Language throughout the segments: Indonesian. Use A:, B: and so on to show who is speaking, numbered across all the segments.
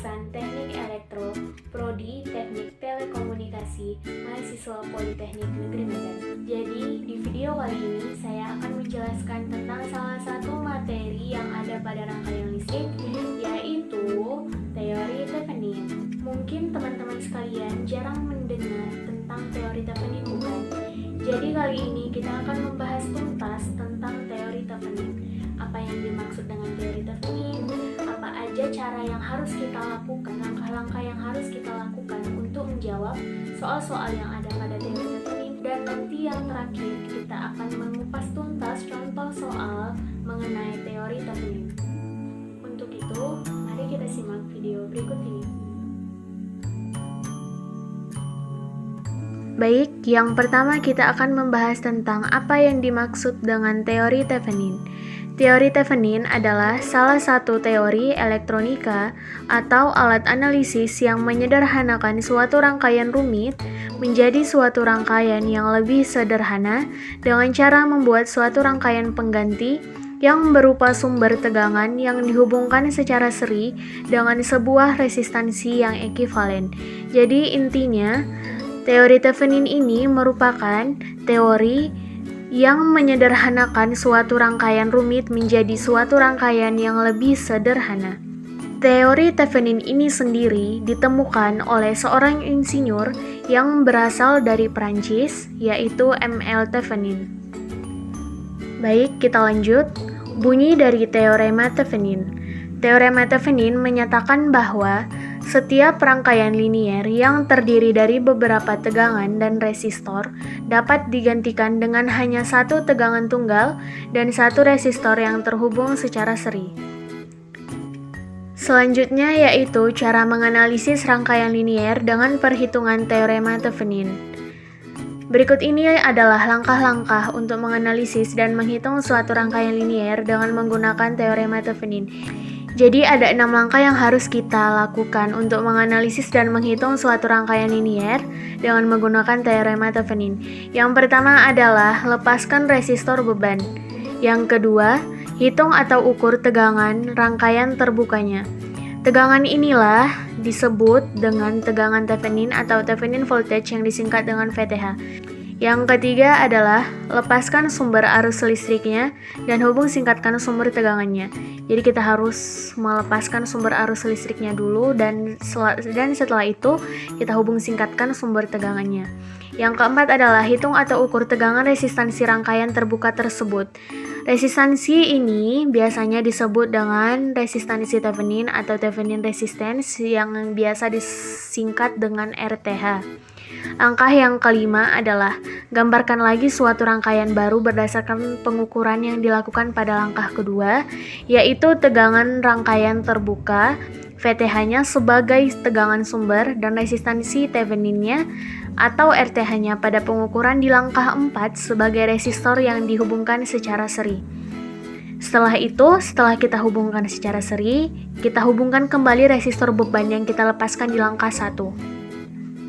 A: jurusan Teknik Elektro, Prodi Teknik Telekomunikasi, mahasiswa Politeknik Negeri Medan. Jadi, di video kali ini saya akan menjelaskan tentang salah satu materi yang ada pada rangkaian listrik, yaitu teori Thevenin. Mungkin teman-teman sekalian jarang mendengar tentang teori Thevenin, bukan? Jadi kali ini kita akan membahas tuntas tentang teori Thevenin. Apa yang dimaksud dengan teori Thevenin? Apa aja cara yang harus kita lakukan, langkah-langkah yang harus kita lakukan untuk menjawab soal-soal yang ada pada teori Thevenin. Dan nanti yang terakhir kita akan mengupas tuntas contoh soal mengenai teori Thevenin. Untuk itu, mari kita simak video berikut ini. Baik, yang pertama kita akan membahas tentang apa yang dimaksud dengan teori Thevenin. Teori Thevenin adalah salah satu teori elektronika atau alat analisis yang menyederhanakan suatu rangkaian rumit menjadi suatu rangkaian yang lebih sederhana dengan cara membuat suatu rangkaian pengganti yang berupa sumber tegangan yang dihubungkan secara seri dengan sebuah resistansi yang ekivalen. Jadi intinya, teori Thevenin ini merupakan teori yang menyederhanakan suatu rangkaian rumit menjadi suatu rangkaian yang lebih sederhana. Teori Thevenin ini sendiri ditemukan oleh seorang insinyur yang berasal dari Prancis, yaitu M.L. Thevenin. Baik, kita lanjut. Bunyi dari teorema Thevenin. Teorema Thevenin menyatakan bahwa setiap rangkaian linier yang terdiri dari beberapa tegangan dan resistor dapat digantikan dengan hanya satu tegangan tunggal dan satu resistor yang terhubung secara seri. Selanjutnya yaitu cara menganalisis rangkaian linier dengan perhitungan teorema Thevenin. Berikut ini adalah langkah-langkah untuk menganalisis dan menghitung suatu rangkaian linier dengan menggunakan teorema Thevenin. Jadi ada 6 langkah yang harus kita lakukan untuk menganalisis dan menghitung suatu rangkaian linier dengan menggunakan teorema Thevenin. Yang pertama adalah lepaskan resistor beban. Yang kedua, hitung atau ukur tegangan rangkaian terbukanya. Tegangan inilah disebut dengan tegangan Thevenin atau Thevenin voltage yang disingkat dengan VTH. Yang ketiga adalah lepaskan sumber arus listriknya dan hubung singkatkan sumber tegangannya. Jadi kita harus melepaskan sumber arus listriknya dulu dan setelah itu kita hubung singkatkan sumber tegangannya. Yang keempat adalah hitung atau ukur tegangan resistansi rangkaian terbuka tersebut. Resistansi ini biasanya disebut dengan resistansi Thevenin atau Thevenin resistance yang biasa disingkat dengan RTH. Langkah yang kelima adalah gambarkan lagi suatu rangkaian baru berdasarkan pengukuran yang dilakukan pada langkah kedua, yaitu tegangan rangkaian terbuka, VTH-nya sebagai tegangan sumber, dan resistansi Thevenin-nya atau RTH-nya pada pengukuran di langkah 4 sebagai resistor yang dihubungkan secara seri. Setelah itu, setelah kita hubungkan secara seri, kita hubungkan kembali resistor beban yang kita lepaskan di langkah 1.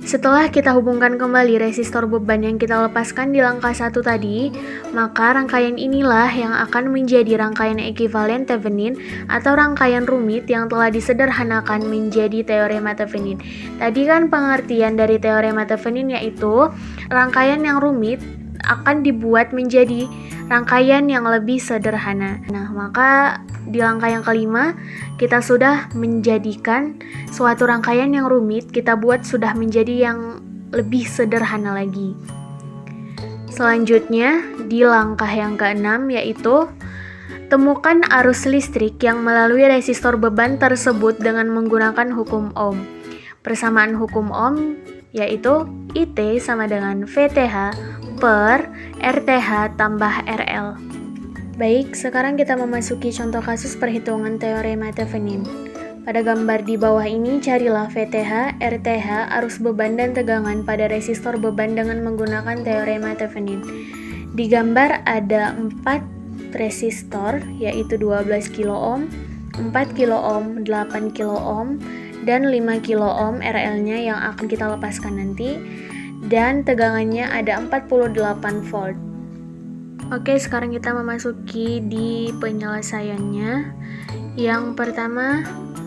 A: Setelah kita hubungkan kembali resistor beban yang kita lepaskan di langkah 1 tadi, maka rangkaian inilah yang akan menjadi rangkaian ekivalen Thevenin atau rangkaian rumit yang telah disederhanakan menjadi teorema Thevenin. Tadi kan pengertian dari teorema Thevenin yaitu rangkaian yang rumit akan dibuat menjadi rangkaian yang lebih sederhana. Nah, maka di langkah yang kelima, kita sudah menjadikan suatu rangkaian yang rumit, kita buat sudah menjadi yang lebih sederhana lagi. Selanjutnya, di langkah yang keenam yaitu temukan arus listrik yang melalui resistor beban tersebut dengan menggunakan hukum Ohm. Persamaan hukum Ohm yaitu IT sama dengan VTH per RTH tambah RL. Baik, sekarang kita memasuki contoh kasus perhitungan teorema Thevenin. Pada gambar di bawah ini, carilah VTH, RTH, arus beban dan tegangan pada resistor beban dengan menggunakan teorema Thevenin. Di gambar ada 4 resistor, yaitu 12 kilo ohm, 4 kilo ohm, 8 kilo ohm, dan 5 kilo ohm RL-nya yang akan kita lepaskan nanti. Dan tegangannya ada 48 volt. Oke, sekarang kita memasuki di penyelesaiannya. Yang pertama,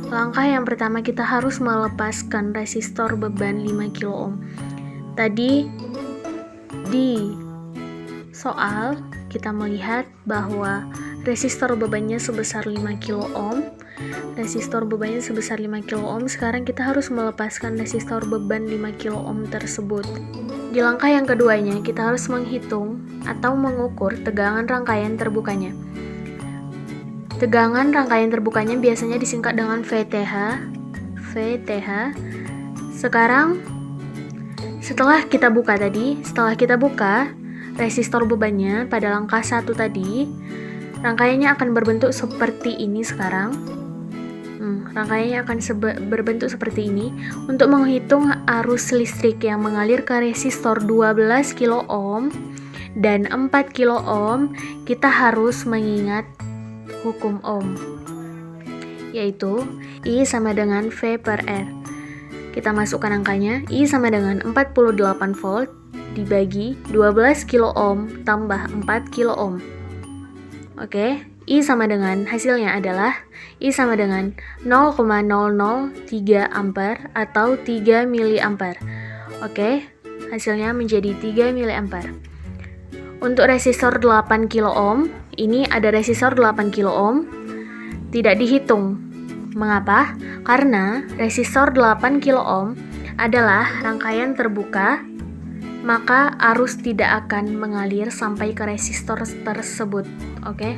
A: Langkah yang pertama, kita harus melepaskan resistor beban 5 kilo ohm. Tadi di soal kita melihat bahwa resistor bebannya sebesar 5 kilo ohm. Resistor bebannya sebesar 5 kilo ohm. Sekarang kita harus melepaskan resistor beban 5 kilo ohm tersebut. Di langkah yang keduanya, kita harus menghitung atau mengukur tegangan rangkaian terbukanya. Tegangan rangkaian terbukanya biasanya disingkat dengan VTH. Sekarang setelah kita buka resistor bebannya pada langkah 1 tadi, rangkaiannya akan berbentuk seperti ini sekarang. Rangkaiannya akan berbentuk seperti ini. Untuk menghitung arus listrik yang mengalir ke resistor 12 kilo ohm dan 4 kilo ohm, kita harus mengingat hukum Ohm, yaitu I sama dengan V per R. Kita masukkan angkanya, I sama dengan 48 volt dibagi 12 kilo ohm tambah 4 kilo ohm. Oke, I sama dengan, hasilnya adalah I sama dengan 0,003 ampere atau 3 miliampere. Oke, hasilnya menjadi 3 miliampere. Untuk resistor 8 kilo ohm, ini ada resistor 8 kilo ohm, tidak dihitung. Mengapa? Karena resistor 8 kilo ohm adalah rangkaian terbuka, maka arus tidak akan mengalir sampai ke resistor tersebut. Oke.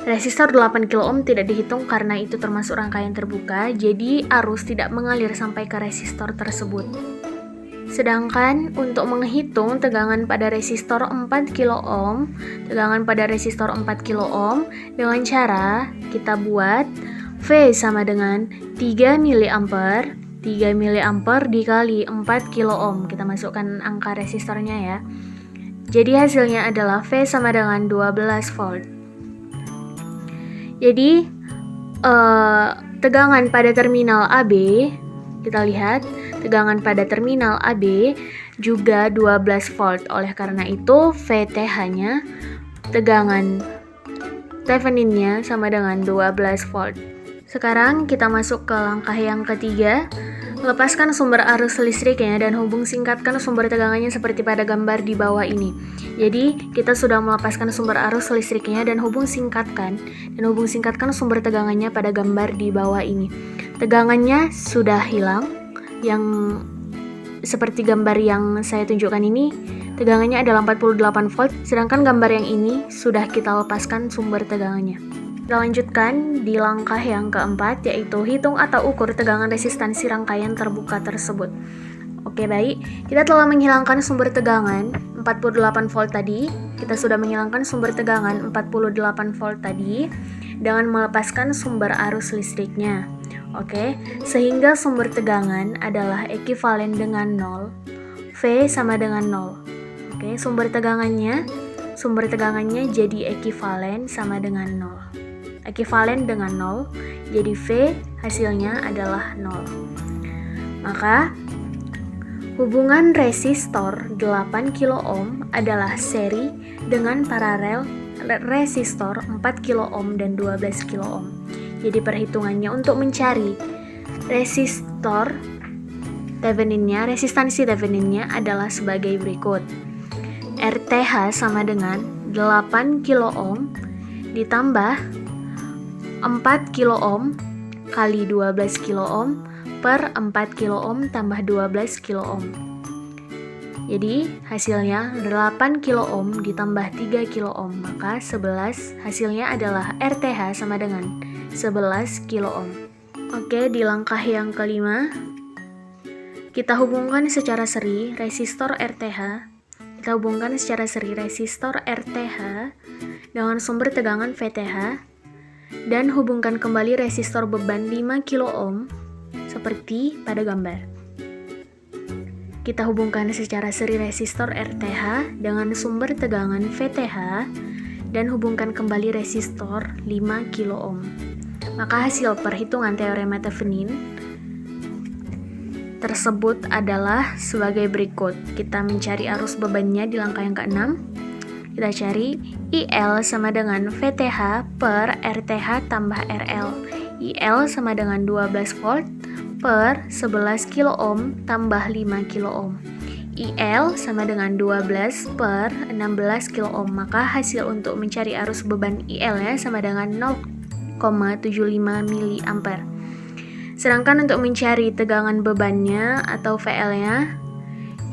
A: Resistor 8 kilo ohm tidak dihitung karena itu termasuk rangkaian terbuka, jadi arus tidak mengalir sampai ke resistor tersebut. Sedangkan untuk menghitung tegangan pada resistor 4 kilo ohm, dengan cara kita buat V sama dengan 3 miliampere dikali 4 kilo ohm. Kita masukkan angka resistornya ya. Jadi hasilnya adalah V sama dengan 12 volt. Jadi tegangan pada terminal AB, kita lihat tegangan pada terminal AB juga 12 volt. Oleh karena itu VTH-nya, tegangan Thevenin-nya sama dengan 12 volt. Sekarang kita masuk ke langkah yang ketiga. Lepaskan sumber arus listriknya dan hubung singkatkan sumber tegangannya seperti pada gambar di bawah ini. Jadi, kita sudah melepaskan sumber arus listriknya dan hubung singkatkan sumber tegangannya pada gambar di bawah ini. Tegangannya sudah hilang, yang seperti gambar yang saya tunjukkan ini, tegangannya adalah 48 volt, sedangkan gambar yang ini sudah kita lepaskan sumber tegangannya. Kita lanjutkan di langkah yang keempat, yaitu hitung atau ukur tegangan resistansi rangkaian terbuka tersebut. Oke, baik. Kita telah menghilangkan sumber tegangan 48 volt tadi. Kita sudah menghilangkan sumber tegangan 48 volt tadi dengan melepaskan sumber arus listriknya. Oke, sehingga sumber tegangan adalah ekivalen dengan 0. V sama dengan 0. Oke, sumber tegangannya jadi ekivalen sama dengan 0. Ekivalen dengan 0, jadi V hasilnya adalah 0. Maka hubungan resistor 8 kilo ohm adalah seri dengan paralel resistor 4 kilo ohm dan 12 kilo ohm. Jadi perhitungannya untuk mencari resistor Theveninnya, resistansi Theveninnya adalah sebagai berikut. RTH sama dengan 8 kilo ohm ditambah 4 kilo ohm kali 12 kilo ohm per 4 kilo ohm tambah 12 kilo ohm. Jadi hasilnya 8 kilo ohm ditambah 3 kilo ohm, maka 11, hasilnya adalah RTH sama dengan 11 kilo ohm. Oke, di langkah yang kelima, kita hubungkan secara seri resistor RTH. Dengan sumber tegangan VTH dan hubungkan kembali resistor beban 5 kilo ohm seperti pada gambar. Kita hubungkan secara seri resistor RTH dengan sumber tegangan VTH dan hubungkan kembali resistor 5 kilo ohm. Maka hasil perhitungan teorema Thevenin tersebut adalah sebagai berikut. Kita mencari arus bebannya di langkah yang ke-6. Kita cari IL sama dengan VTH per RTH tambah RL. IL sama dengan 12 volt per 11 kilo ohm tambah 5 kilo ohm. IL sama dengan 12 per 16 kilo ohm. Maka hasil untuk mencari arus beban IL nya sama dengan 0,75 mA. Sedangkan untuk mencari tegangan bebannya atau VL nya,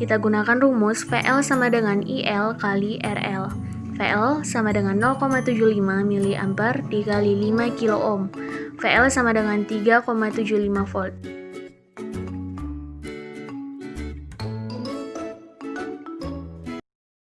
A: kita gunakan rumus VL sama dengan IL kali RL. VL sama dengan 0,75 mA dikali 5 kilo ohm. VL sama dengan 3,75 volt.